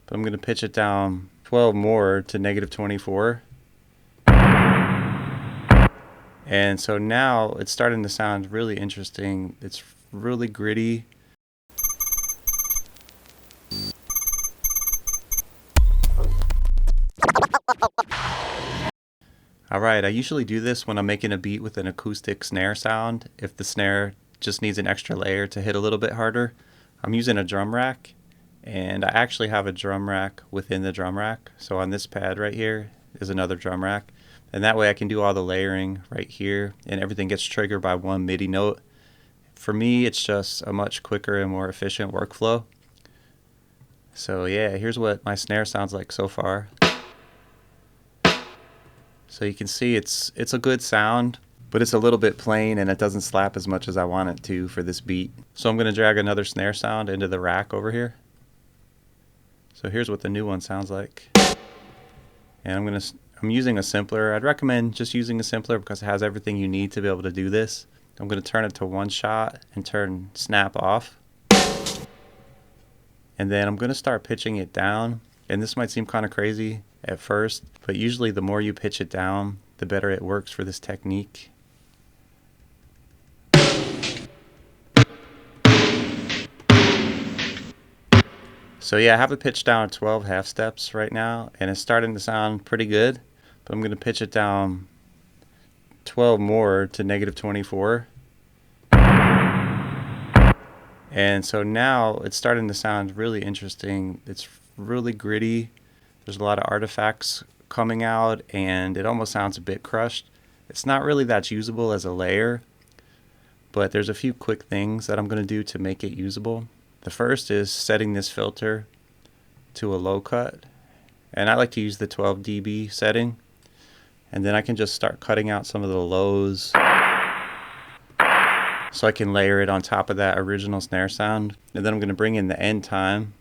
but I'm going to pitch it down 12 more to -24. And so now it's starting to sound really interesting. It's really gritty. Alright, I usually do this when I'm making a beat with an acoustic snare sound, if the snare just needs an extra layer to hit a little bit harder. I'm using a drum rack, and I actually have a drum rack within the drum rack. So on this pad right here is another drum rack, and that way I can do all the layering right here, and everything gets triggered by one MIDI note. For me, it's just a much quicker and more efficient workflow. So yeah, here's what my snare sounds like so far. So you can see it's a good sound, but it's a little bit plain and it doesn't slap as much as I want it to for this beat. So I'm going to drag another snare sound into the rack over here. So here's what the new one sounds like. And I'm using a sampler. I'd recommend just using a sampler because it has everything you need to be able to do this. I'm going to turn it to one shot and turn snap off. And then I'm going to start pitching it down. And this might seem kind of crazy at first, but usually the more you pitch it down, the better it works for this technique. So yeah, I have it pitched down 12 half steps right now, and it's starting to sound pretty good, but I'm going to pitch it down 12 more to -24. And so now it's starting to sound really interesting. It's really gritty. There's a lot of artifacts coming out, and it almost sounds a bit crushed. It's not really that usable as a layer, but there's a few quick things that I'm going to do to make it usable. The first is setting this filter to a low cut, and I like to use the 12 dB setting, and then I can just start cutting out some of the lows so I can layer it on top of that original snare sound. And then I'm going to bring in the end time.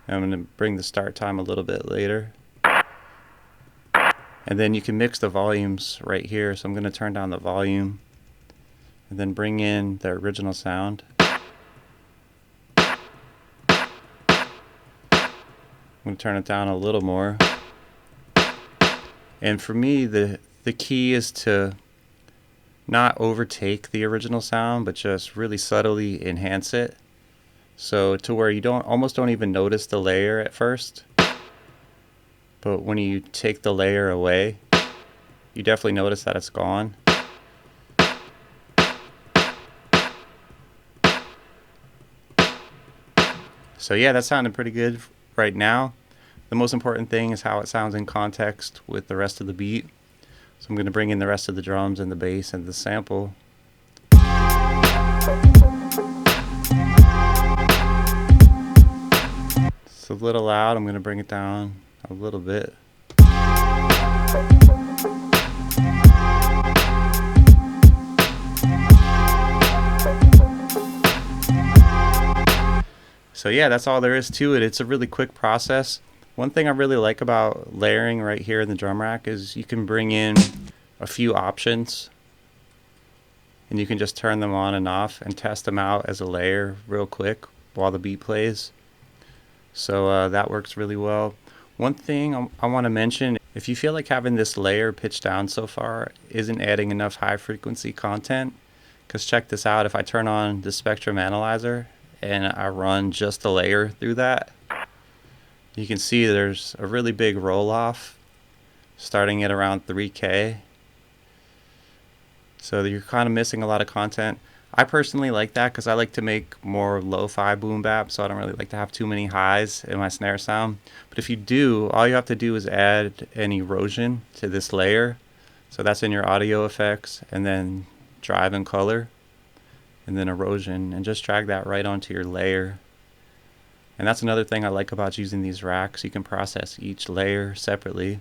I'm going to bring the start time a little bit later. And then you can mix the volumes right here. So I'm going to turn down the volume and then bring in the original sound. I'm going to turn it down a little more. And for me, the key is to not overtake the original sound, but just really subtly enhance it. So to where you almost don't even notice the layer at first. But when you take the layer away, you definitely notice that it's gone. So yeah, that sounded pretty good right now. The most important thing is how it sounds in context with the rest of the beat. So I'm going to bring in the rest of the drums and the bass and the sample. It's a little loud. I'm going to bring it down a little bit. So yeah, that's all there is to it. It's a really quick process. One thing I really like about layering right here in the drum rack is you can bring in a few options and you can just turn them on and off and test them out as a layer real quick while the beat plays. So that works really well. One thing I want to mention, if you feel like having this layer pitched down so far isn't adding enough high frequency content, because check this out, if I turn on the spectrum analyzer and I run just the layer through that, you can see there's a really big roll off starting at around 3K. So you're kind of missing a lot of content. I personally like that because I like to make more lo-fi boom bap, so I don't really like to have too many highs in my snare sound. But if you do, all you have to do is add an erosion to this layer. So that's in your audio effects, and then drive and color, and then erosion, and just drag that right onto your layer. And that's another thing I like about using these racks. You can process each layer separately.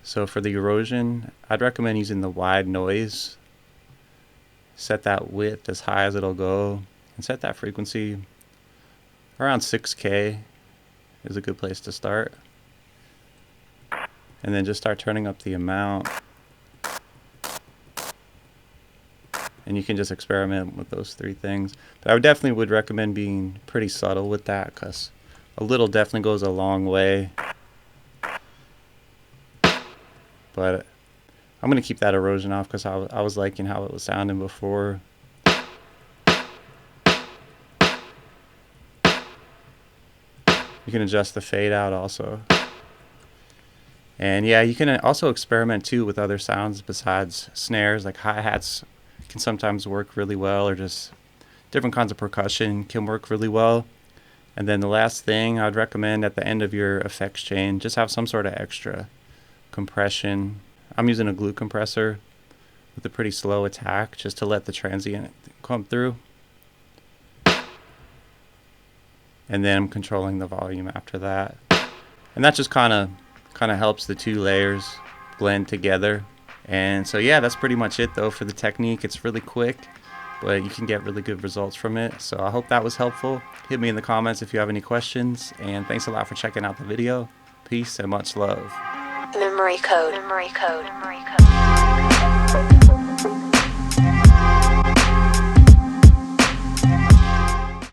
So for the erosion, I'd recommend using the wide noise. Set that width as high as it'll go, and set that frequency around 6K is a good place to start. And then just start turning up the amount and you can just experiment with those three things. But I definitely would recommend being pretty subtle with that, because a little definitely goes a long way. But I'm going to keep that erosion off because I was liking how it was sounding before. You can adjust the fade out also. And yeah, you can also experiment too with other sounds besides snares. Like hi-hats can sometimes work really well, or just different kinds of percussion can work really well. And then the last thing I would recommend at the end of your effects chain, just have some sort of extra compression. I'm using a glue compressor with a pretty slow attack just to let the transient come through. And then I'm controlling the volume after that. And that just kind of helps the two layers blend together. And so yeah, that's pretty much it though for the technique. It's really quick, but you can get really good results from it. So I hope that was helpful. Hit me in the comments if you have any questions, and thanks a lot for checking out the video. Peace and much love. Memory code. Memory code. Memory code.